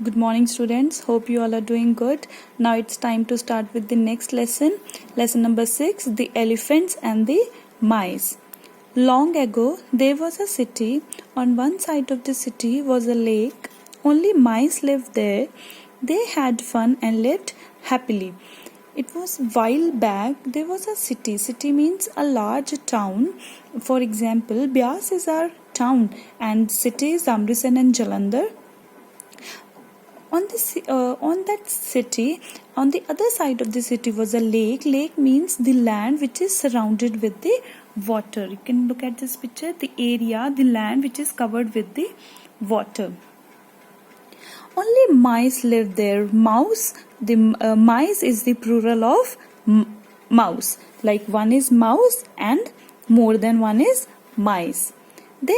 Good morning, students. Hope you all are doing good. Now it's time to start with the next lesson. Lesson number 6, the elephants and the mice. Long ago, there was a city. On one side of the city was a lake. Only mice lived there. They had fun and lived happily. It was while back there was a city. City means a large town. For example, Byas is our town and city is Amritsar and Jalandhar. On that city, on the other side of the city was a lake. Lake means the land which is surrounded with the water. You can look at this picture, the area, the land which is covered with the water. Only mice lived there. Mice is the plural of mouse. Like one is mouse and more than one is mice. They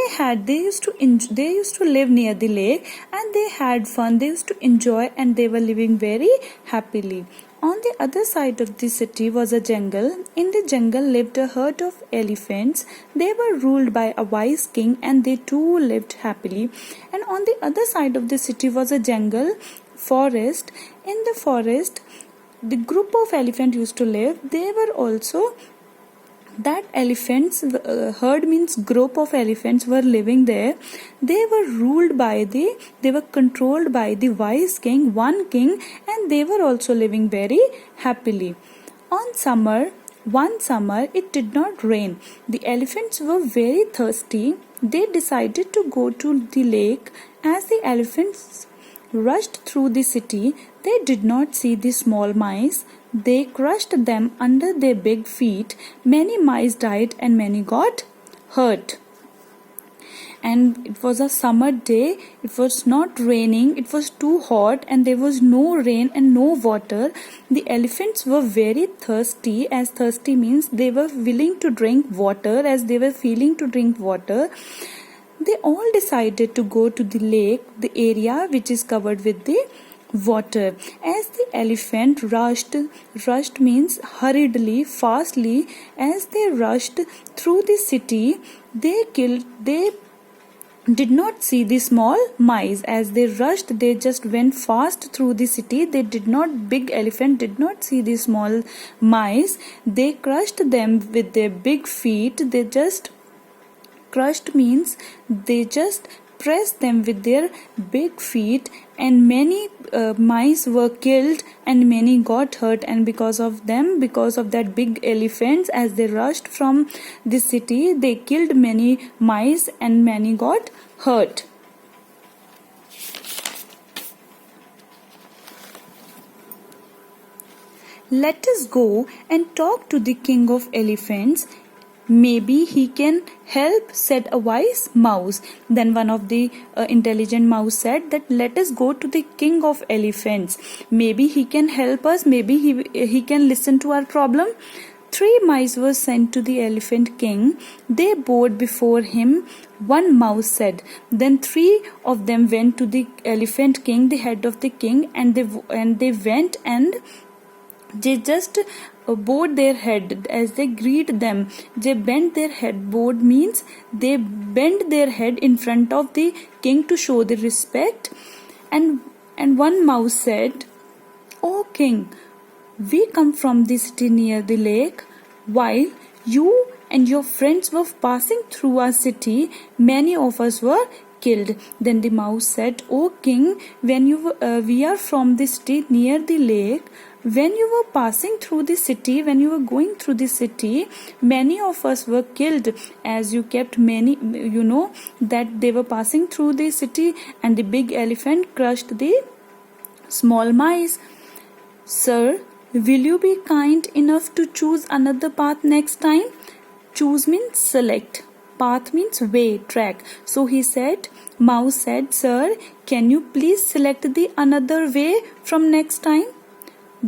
used to live near the lake and they had fun. They used to enjoy and they were living very happily. On the other side of the city was a jungle. In the jungle lived a herd of elephants. They were ruled by a wise king and they too lived happily. And on the other side of the city was a jungle, forest. In the forest, the group of elephants used to live. They were also that elephants herd means group of elephants were living there. They were controlled by the wise king, one king, and they were also living very happily. One summer it did not rain. The elephants were very thirsty. They decided to go to the lake. As the elephants rushed through the city, they did not see the small mice. They crushed them under their big feet. Many mice died and many got hurt. And it was a summer day. It was not raining. It was too hot and there was no rain and no water. The elephants were very thirsty, as thirsty means they were willing to drink water, as they were feeling to drink water. They all decided to go to the lake, the area which is covered with the water. As the elephant rushed means hurriedly, fastly. As they rushed through the city, they did not see the small mice. As they rushed, they just went fast through the city. Big elephant did not see the small mice. They crushed them with their big feet. Crushed means they just pressed them with their big feet, and many mice were killed and many got hurt. And because of that big elephants, as they rushed from the city, they killed many mice and many got hurt. Let us go and talk to the king of elephants. Maybe he can help, said a wise mouse. Then one of the intelligent mouse said that let us go to the king of elephants. Maybe he can help us. Maybe he can listen to our problem. 3 mice were sent to the elephant king. They bowed before him. One mouse said. Then 3 of them went to the elephant king, the head of the king, and they went and they just bowed their head as they greeted them. They bent their head. Bowed means they bent their head in front of the king to show the respect. And one mouse said, "O king, we come from the city near the lake. While you and your friends were passing through our city, many of us were killed." Then the mouse said, "O king, we are from the city near the lake. When you were passing through the city, when you were going through the city, many of us were killed. As you kept many, you know that they were passing through the city and the big elephant crushed the small mice. Sir, will you be kind enough to choose another path next time?" Choose means select. Path means way, track. So mouse said, "Sir, can you please select the another way from next time?"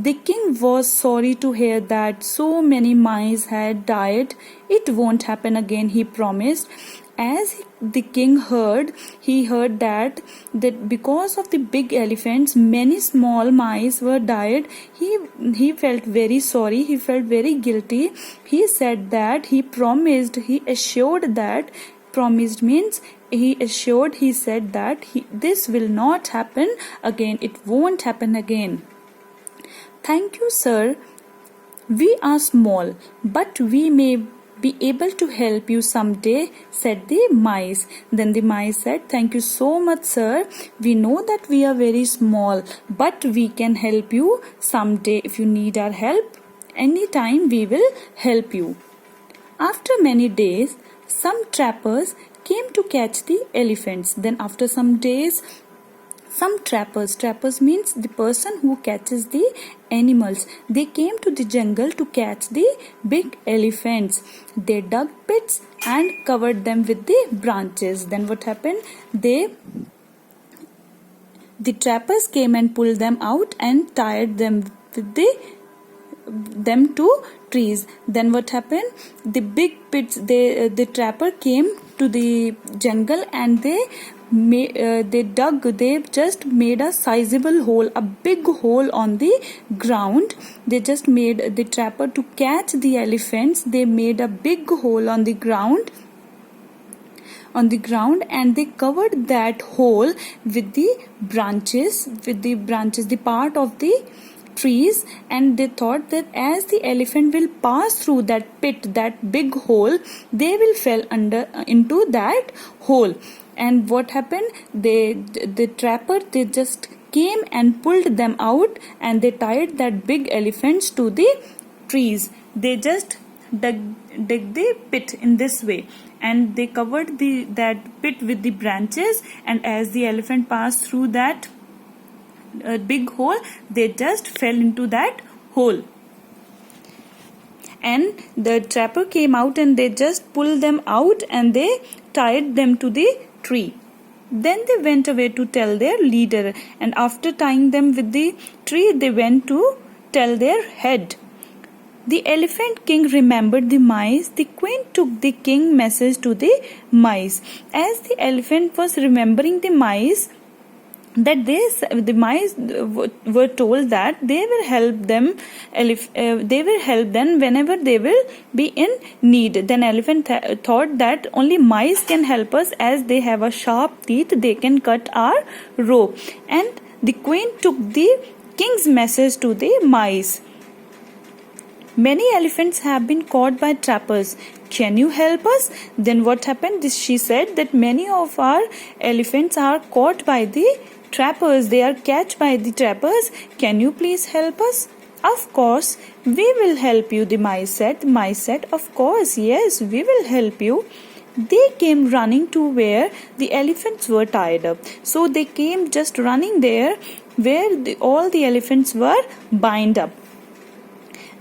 The king was sorry to hear that so many mice had died. "It won't happen again," he promised. As the king heard that because of the big elephants, many small mice were died. He felt very sorry. He felt very guilty. He said that he assured that, promised means he said that this will not happen again. It won't happen again. Thank you, sir. We are small, but we may be able to help you someday, said the mice. Then the mice said, thank you so much, sir. We know that we are very small, but we can help you someday. If you need our help, anytime we will help you. After many days, some trappers came to catch the elephants. Then after some days, some trappers means the person who catches the animals, they came to the jungle to catch the big elephants. They dug pits and covered them with the branches. Then what happened? The trappers came and pulled them out and tied them with them to trees. Then what happened? The big pits, the trapper came to the jungle and they just made a sizable hole, a big hole on the ground. They just made the trapper to catch the elephants. They made a big hole on the ground and they covered that hole with the branches, the part of the trees, and they thought that as the elephant will pass through that pit, that big hole, they will fall into that hole. And what happened? The trapper, they just came and pulled them out and they tied that big elephants to the trees. They just dug the pit in this way and they covered that pit with the branches, and as the elephant passed through that big hole, they just fell into that hole. And the trapper came out and they just pulled them out and they tied them to the tree. Then they went away to tell their leader, and after tying them with the tree, they went to tell their head. The elephant king remembered the mice. The queen took the king's message to the mice. As the elephant was remembering the mice, that the mice were told that they will help them. They will help them whenever they will be in need. Then elephant thought that only mice can help us, as they have a sharp teeth. They can cut our rope. And the queen took the king's message to the mice. Many elephants have been caught by trappers. Can you help us? Then what happened? She said that many of our elephants are caught by the trappers. They are catched by the trappers. Can you please help us? Of course, we will help you, the mice said. The mice said, of course, yes, we will help you. They came running to where the elephants were tied up. So they came just running there where all the elephants were bound up.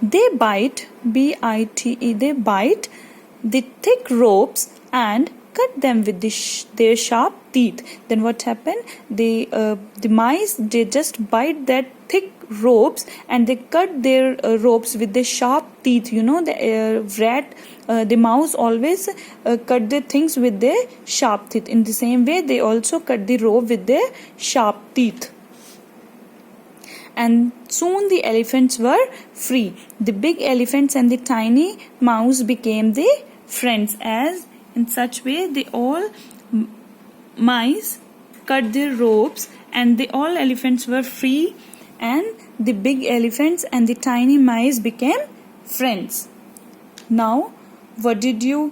They bite, B-I-T-E, they bite the thick ropes and cut them with their sharp teeth. Then what happened? The mice, they just bite that thick ropes and they cut their ropes with the sharp teeth. You know, the mouse always cut the things with their sharp teeth. In the same way, they also cut the rope with their sharp teeth. And soon the elephants were free. The big elephants and the tiny mouse became the friends, as in such way the all mice cut their ropes and the all elephants were free, and the big elephants and the tiny mice became friends. Now, what did you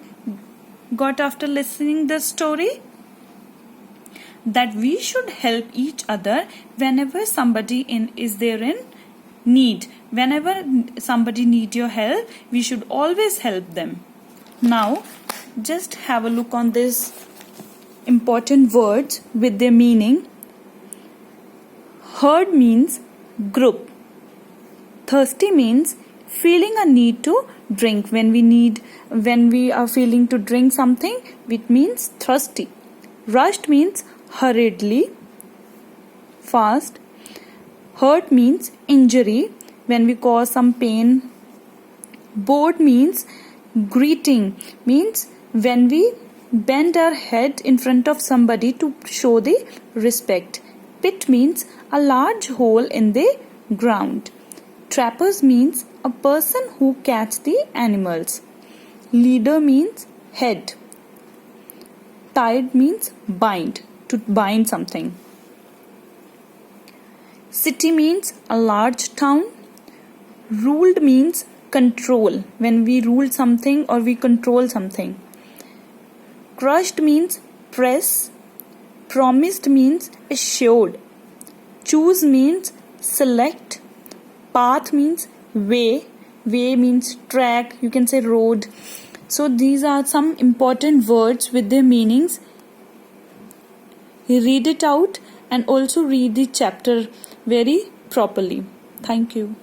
got after listening the story? That we should help each other whenever somebody is there in need. Whenever somebody needs your help, we should always help them. Now, just have a look on these important words with their meaning. Herd means group. Thirsty means feeling a need to drink. When we are feeling to drink something, it means thirsty. Rushed means hurriedly, fast. Hurt means injury, when we cause some pain. Bowed means greeting, means when we bend our head in front of somebody to show the respect. Pit means a large hole in the ground. Trappers means a person who catch the animals. Leader means head. Tied means bind, to bind something. City means a large town. Ruled means control, when we rule something or we control something. Crushed means press. Promised means assured. Choose means select. Path means way. Way means track, you can say road. So these are some important words with their meanings. Read it out and also read the chapter very properly. Thank you.